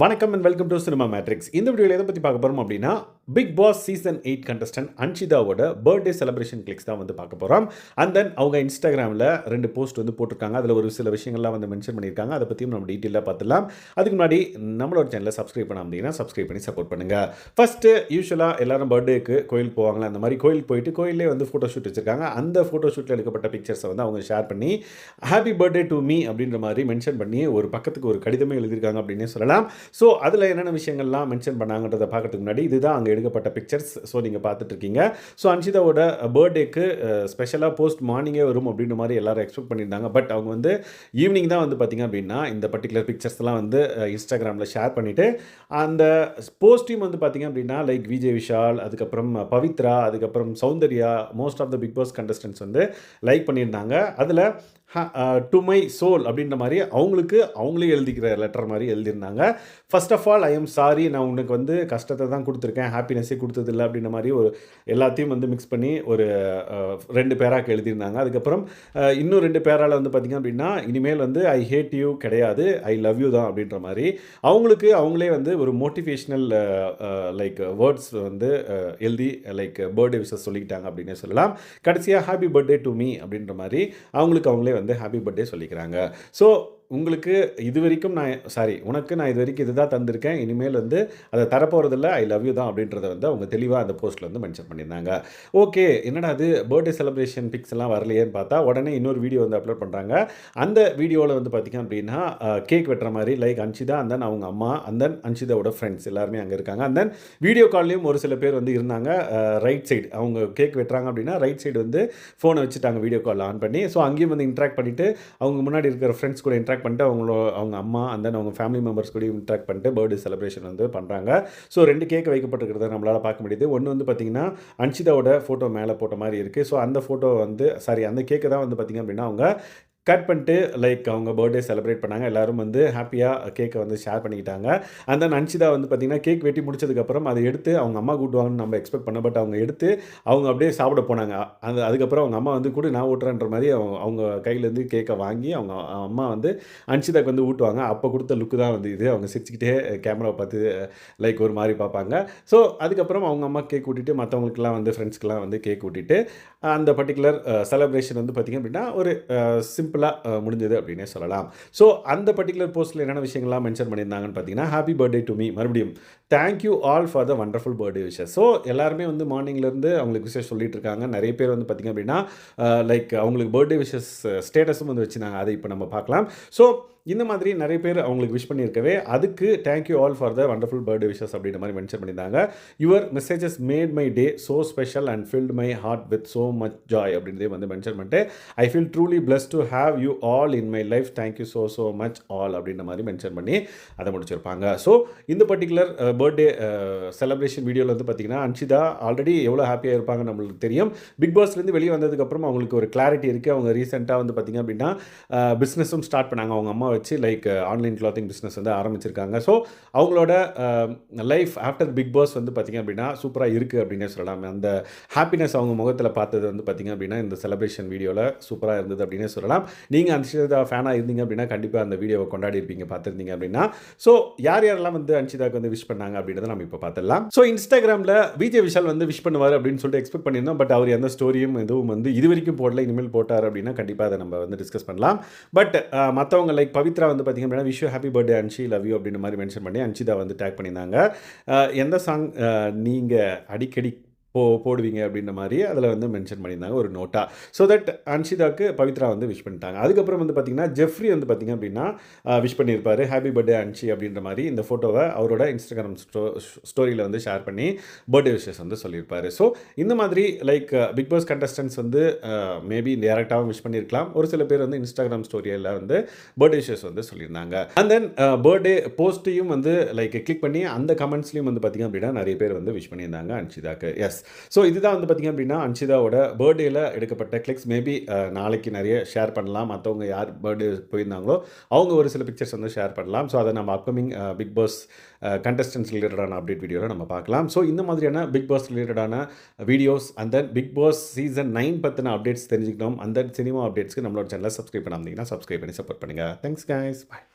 வணக்கம் and welcome to cinema matrix. இந்த வீடியோவில் எதை பற்றி பார்க்க போகிறோம் அப்படின்னா, பிக் பாஸ் சீசன் 8 கண்டஸ்டன்ட் அன்ஷிதாவோட பர்த்டே செலிப்ரேஷன் கிளிக்ஸ் தான் வந்து பார்க்க போகிறோம். அண்ட் தென் அவங்க இன்ஸ்டாகிராமில் 2 போஸ்ட் வந்து போட்டிருக்காங்க. அதில் ஒரு சில விஷயங்கள்லாம் வந்து மென்ஷன் பண்ணியிருக்காங்க. அதை பற்றியும் நம்ம டீட்டெயிலாக பார்த்துலாம். அதுக்கு முன்னாடி நம்மளோட சேனலை சப்ஸ்கிரைப் பண்ண அப்படின்னா சப்ஸ்கிரைப் பண்ணி சப்போர்ட் பண்ணுங்கள். ஃபஸ்ட்டு யூஸ்வலாக எல்லாரும் பர்த்டேக்கு கோயிலுக்கு போவாங்களா, அந்த மாதிரி கோயிலுக்கு போயிட்டு கோயிலே வந்து ஃபோட்டோ ஷூட் வச்சுருக்காங்க. அந்த ஃபோட்டோ ஷூட்டில் எடுக்கப்பட்ட பிக்சர்ஸை வந்து அவங்க ஷேர் பண்ணி ஹாப்பி பர்த்டே டு மீ அப்படின்ற மாதிரி மென்ஷன் பண்ணி ஒரு பக்கத்துக்கு ஒரு கடிதமே எழுதியிருக்காங்க அப்படின்னே சொல்லலாம். ஸோ அதில் என்னென்ன விஷயங்கள்லாம் மென்ஷன் பண்ணாங்கன்றதை பார்க்கறதுக்கு முன்னாடி இதுதான் அங்கே எடுக்கப்பட்ட பிக்சர்ஸ். ஸோ நீங்கள் பார்த்துட்டு இருக்கீங்க. ஸோ அன்ஷிதாவோட பர்த்டேக்கு ஸ்பெஷலாக போஸ்ட் மார்னிங்கே வரும் அப்படின்ற மாதிரி எல்லாரும் எக்ஸ்பெக்ட் பண்ணியிருந்தாங்க. பட் அவங்க வந்து ஈவினிங் தான் வந்து பார்த்திங்க அப்படின்னா இந்த பர்டிகுலர் பிக்சர்ஸ்லாம் வந்து இன்ஸ்டாகிராமில் ஷேர் பண்ணிவிட்டு அந்த போஸ்ட்டையும் வந்து பார்த்திங்க அப்படின்னா லைக் விஜய் விஷால், அதுக்கப்புறம் பவித்ரா, அதுக்கப்புறம் Soundarya, most of the Bigg Boss contestants வந்து லைக் பண்ணியிருந்தாங்க. அதில் டு மை சோல் அப்படின்ற மாதிரி அவங்களே எழுதிக்கிற லெட்டர் மாதிரி எழுதியிருந்தாங்க. First of all I am sorry, நான் உனக்கு வந்து கஷ்டத்தை தான் கொடுத்துருக்கேன், ஹாப்பினஸ்ஸே கொடுத்ததில்லை அப்படின்ற மாதிரி ஒரு எல்லாத்தையும் வந்து மிக்ஸ் பண்ணி ஒரு 2 பேராக்கு எழுதியிருந்தாங்க. அதுக்கப்புறம் இன்னும் 2 பேரால் வந்து பார்த்திங்க அப்படின்னா இனிமேல் வந்து ஐ ஹேட் யூ கிடையாது, ஐ லவ் யூ தான் அப்படின்ற மாதிரி அவங்களே வந்து ஒரு மோட்டிவேஷ்னல் லைக் வேர்ட்ஸ் வந்து எழுதி லைக் பர்த்டே விஷஸ் சொல்லிக்கிட்டாங்க அப்படின்னே சொல்லலாம். கடைசியாக ஹாப்பி பர்த்டே டு மீ அப்படின்ற மாதிரி அவங்களே வந்து ஹாப்பி பர்த்டே சொல்லிக்கிறாங்க. ஸோ உங்களுக்கு இது வரைக்கும் உனக்கு நான் இது வரைக்கும் இதுதான் தந்திருக்கேன், இனிமேல் வந்து அதை தரப்போகிறதில்ல, ஐ லவ் யூ தான் அப்படின்றத வந்து அவங்க தெளிவாக அந்த போஸ்ட்டில் வந்து மென்ஷன் பண்ணியிருந்தாங்க. ஓகே, என்னடா அது பர்த்டே செலிப்ரேஷன் பிக்ஸ் எல்லாம் வரலையேன்னு பார்த்தா உடனே இன்னொரு வீடியோ வந்து அப்லோட் பண்ணுறாங்க. அந்த வீடியோவில் வந்து பார்த்திங்க அப்படின்னா கேக் வெட்டுற மாதிரி லைக் அன்ஷிதா அண்ட் தென் அவங்க அம்மா அண்ட் தென் அன்ஷிதாவோட ஃப்ரெண்ட்ஸ் எல்லாருமே அங்கே இருக்காங்க. அண்ட் தென் வீடியோ கால்லையும் ஒரு சில பேர் வந்து இருந்தாங்க. ரைட் சைடு அவங்க கேக் வெட்டுறாங்க அப்படின்னா ரைட் சைடு வந்து ஃபோனை வச்சுட்டாங்க வீடியோ கால் ஆன் பண்ணி. ஸோ அங்கேயும் வந்து இன்ட்ராக்ட் பண்ணிவிட்டு அவங்க முன்னாடி இருக்கிற ஃப்ரெண்ட்ஸ் கூட இன்ட்ராக்ட் பண்ணிட்டு அவங்க அம்மா அண்ட் தென் அவங்க ஃபேமிலி மெம்பர்ஸ் கூட இன்ட்ராக்ட் பண்ணிட்டு பர்த்டே செலிப்ரேஷன் வந்து பண்ணுறாங்க. ஸோ 2 கேக் வைக்கப்பட்டிருக்கிறத நம்மளால் பார்க்க முடியுது. ஒன்று வந்து பார்த்திங்கன்னா அன்ஷிதாவோட ஃபோட்டோ மேலே போட்ட மாதிரி இருக்குது. ஸோ அந்த ஃபோட்டோ வந்து அந்த கேக்கை தான் வந்து பார்த்திங்க அப்படின்னா அவங்க கட் பண்ணிட்டு லைக் அவங்க பர்த்டே செலிப்ரேட் பண்ணாங்க. எல்லோரும் வந்து ஹாப்பியாக கேக்கை வந்து ஷேர் பண்ணிக்கிட்டாங்க. அண்ட் தென் அன்ஷிதா வந்து பார்த்திங்கன்னா கேக் வெட்டி முடிச்சதுக்கப்புறம் அதை எடுத்து அவங்க அம்மா கூட்டுவாங்கன்னு நம்ம எக்ஸ்பெக்ட் பண்ண. பட் அவங்க எடுத்து அவங்க அப்படியே சாப்பிட போனாங்க. அதுக்கப்புறம் அவங்க அம்மா வந்து கூட நான் ஊட்டுறேன்ற மாதிரி அவங்க கையிலேருந்து கேக்கை வாங்கி அவங்க அம்மா வந்து அன்ஷிதாக்கு வந்து ஊட்டுவாங்க. அப்போ கொடுத்த லுக்கு தான் வந்து இது. அவங்க சிரிச்சுக்கிட்டே கேமராவை பார்த்து லைக் ஒரு மாதிரி பார்ப்பாங்க. ஸோ அதுக்கப்புறம் அவங்க அம்மா கேக் ஊட்டிட்டு மற்றவங்களுக்குலாம் வந்து ஃப்ரெண்ட்ஸ்க்கெலாம் வந்து கேக் ஊட்டிட்டு அந்த பர்டிகுலர் செலிப்ரேஷன் வந்து பார்த்திங்க அப்படின்னா ஒரு சிம்பிளாக முடிஞ்சது அப்படின்னே சொல்லலாம். ஸோ அந்த பர்டிகுலர் போஸ்ட்டில் என்னென்ன விஷயங்கள்லாம் மென்ஷன் பண்ணியிருந்தாங்கன்னு பார்த்தீங்கன்னா ஹாப்பி பர்த்டே டு மீ, மறுபடியும் thank you all for the wonderful birthday wishes. So எல்லாருமே வந்து மார்னிங்லேருந்து அவங்களுக்கு விஷஸ் சொல்லிட்டு இருக்காங்க. நிறைய பேர் வந்து பார்த்திங்க அப்படின்னா லைக் அவங்களுக்கு பர்த்டே விஷஸ் ஸ்டேட்டஸும் வந்து வச்சுருந்தாங்க. அதை இப்போ நம்ம பார்க்கலாம். ஸோ இந்த மாதிரி நிறைய பேர் அவங்களுக்கு விஷ் பண்ணியிருக்கவே அதுக்கு thank you all for the wonderful birthday wishes அப்படின்ற மாதிரி மென்ஷன் பண்ணியிருந்தாங்க. Your messages made my day so special and filled my heart with so much joy அப்படின்றதே வந்து மென்ஷன் பண்ணிட்டு I feel truly blessed to have you all in my life, thank you so much all அப்படின்ற மாதிரி mention பண்ணி அதை முடிச்சிருப்பாங்க. So இந்த particular birthday celebration வீடியோவில் வந்து பார்த்திங்கன்னா அன்ஷிதா ஆல்ரெடி எவ்வளோ ஹாப்பியாக இருப்பாங்க நம்மளுக்கு தெரியும். பிக் பாஸ்லேருந்து வெளியே வந்ததுக்கப்புறம் அவங்களுக்கு ஒரு கிளாரிட்டி இருக்குது. அவங்க ரீசெண்டாக வந்து பார்த்திங்க அப்படின்னா பிஸ்னஸும் ஸ்டார்ட் பண்ணாங்க. அவங்க அம்மா வச்சு லைக் ஆன்லைன் கிளாத்திங் பிஸ்னஸ் வந்து ஆரம்பிச்சிருக்காங்க. ஸோ அவங்களோட லைஃப் ஆஃப்டர் பிக் பாஸ் வந்து பார்த்திங்க அப்படின்னா சூப்பராக இருக்குது அப்படின்னே சொல்லலாம். அந்த ஹாப்பினஸ் அவங்க முகத்தில் பார்த்தது வந்து பார்த்திங்க அப்படின்னா இந்த செலிப்ரேஷன் வீடியோவில் சூப்பராக இருந்தது அப்படின்னே சொல்லலாம். நீங்கள் அன்ஷிதா ஃபேனாக இருந்தீங்க அப்படின்னா கண்டிப்பாக அந்த வீடியோவை கொண்டாடி இருப்பீங்க பார்த்துருந்தீங்க அப்படின்னா. ஸோ யாரெல்லாம் வந்து அன்ஷிதாவுக்கு வந்து விஷ் பண்ணாங்க அப்படின்றத நம்ம இப்போ பார்த்துடலாம். ஸோ இன்ஸ்டாகிராமில் விஜய் விஷால் வந்து விஷ் பண்ணுவார் அப்படின்னு சொல்லிட்டு எக்ஸ்பெக்ட் பண்ணியிருந்தோம். பட் அவர் எந்த ஸ்டோரியும் எதுவும் வந்து இது வரைக்கும் போடல. இனிமேல் போட்டார் அப்படின்னா கண்டிப்பாக அதை நம்ம வந்து டிஸ்கஸ் பண்ணலாம். பட் மற்றவங்க லைக் பவித்ரா வந்து பார்த்திங்க அப்படின்னா wish you happy birthday Anshi, love you அப்படின்ற மாதிரி மென்ஷன் பண்ணி அன்ஷிதா வந்து டேக் பண்ணியிருந்தாங்க. எந்த சாங் நீங்கள் அடிக்கடி போடுவீங்க அப்படின்ற மாதிரி அதில் வந்து மென்ஷன் பண்ணியிருந்தாங்க ஒரு நோட்டா. ஸோ தட் அன்ஷிதாவுக்கு பவித்ரா வந்து விஷ் பண்ணிட்டாங்க. அதுக்கப்புறம் வந்து பார்த்திங்கன்னா ஜெஃப்ரி வந்து பார்த்திங்க அப்படின்னா விஷ் பண்ணியிருப்பார் ஹாப்பி பர்த்டே அன்ஷி அப்படின்ற மாதிரி இந்த ஃபோட்டோவை அவரோட இன்ஸ்டாகிராம் ஸ்டோரியில் வந்து ஷேர் பண்ணி பர்த்டே விஷஸ் வந்து சொல்லியிருப்பார். ஸோ இந்த மாதிரி லைக் பிக் பாஸ் கண்டஸ்டன்ட்ஸ் வந்து மேபி டேரெக்டாகவும் விஷ் பண்ணியிருக்கலாம். ஒரு சில பேர் வந்து இன்ஸ்டாகிராம் ஸ்டோரியில் வந்து பர்த்டே விஷஸ் வந்து சொல்லியிருந்தாங்க. அண்ட் தென் பர்த்டே போஸ்ட்டையும் வந்து லைக் கிளிக் பண்ணி அந்த கமெண்ட்ஸ்லையும் வந்து பார்த்திங்க அப்படின்னா நிறைய பேர் வந்து விஷ் பண்ணியிருந்தாங்க அன்ஷிதாக்கு. எஸ், ஸோ இதுதான் வந்து பார்த்திங்க அப்படின்னா அன்ஷிதாவோட பர்த்டேயில் எடுக்கப்பட்ட கிளிக்ஸ். மேபி நாளைக்கு நிறைய ஷேர் பண்ணலாம். மற்றவங்க யார் பர்த்டே போயிருந்தாங்களோ அவங்க ஒரு சில பிக்சர்ஸ் வந்து ஷேர் பண்ணலாம். ஸோ அதை நம்ம அப்கமிங் பிக் பாஸ் கண்டஸ்டன்ஸ் ரிலேட்டடான அப்டேட் வீடியோவில் நம்ம பார்க்கலாம். ஸோ இந்த மாதிரியான பிக் பாஸ் ரிலேட்டடான videos and then Bigg Boss season 9 பற்றின அப்டேட்ஸ் தெரிஞ்சுக்கணும். அந்த சினிமா அப்டேட்ஸ்க்கு நம்மளோட சேனலை சப்ஸ்கிரைப் பண்ணாமல் சப்ஸ்கிரைப் பண்ணி சப்போர்ட் பண்ணுங்கள். தேங்க்ஸ் கைஸ், பாய்.